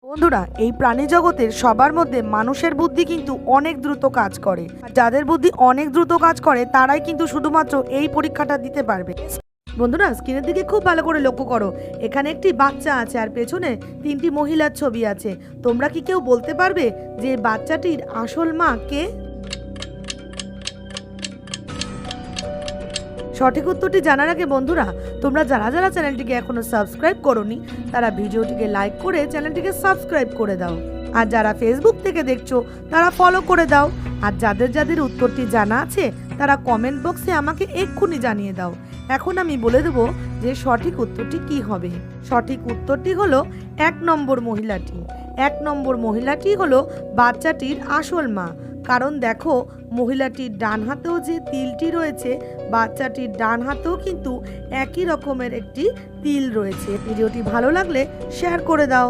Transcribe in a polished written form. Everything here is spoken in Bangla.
বন্ধুরা, এই প্রাণী জগতের সবার মধ্যে মানুষের বুদ্ধি কিন্তু অনেক দ্রুত কাজ করে। আর যাদের বুদ্ধি অনেক দ্রুত কাজ করে তারাই কিন্তু শুধুমাত্র এই পরীক্ষাটা দিতে পারবে। বন্ধুরা, স্ক্রিনের দিকে খুব ভালো করে লক্ষ্য করো। এখানে একটি বাচ্চা আছে আর পেছনে তিনটি মহিলার ছবি আছে। তোমরা কি কেউ বলতে পারবে যে বাচ্চাটির আসল মা কে? সঠিক উত্তরটি জানার আগে বন্ধুরা, তোমরা যারা যারা চ্যানেলটিকে এখনো সাবস্ক্রাইব করোনি তারা ভিডিওটিকে লাইক করে চ্যানেলটিকে সাবস্ক্রাইব করে দাও। আর যারা ফেসবুক থেকে দেখছো তারা ফলো করে দাও। আর যাদের যাদের উত্তরটি জানা আছে তারা কমেন্ট বক্সে আমাকে এক্ষুনি জানিয়ে দাও। এখন আমি বলে দেবো যে সঠিক উত্তরটি কি হবে। সঠিক উত্তরটি হলো 1 নম্বর মহিলাটি। 1 নম্বর মহিলাটি হলো বাচ্চাটির আসল মা। কারণ দেখো, মহিলাটির ডান হাতেও যে তিলটি রয়েছে, বাচ্চাটির ডান হাতেও কিন্তু একই রকমের একটি তিল রয়েছে। ভিডিওটি ভালো লাগলে শেয়ার করে দাও।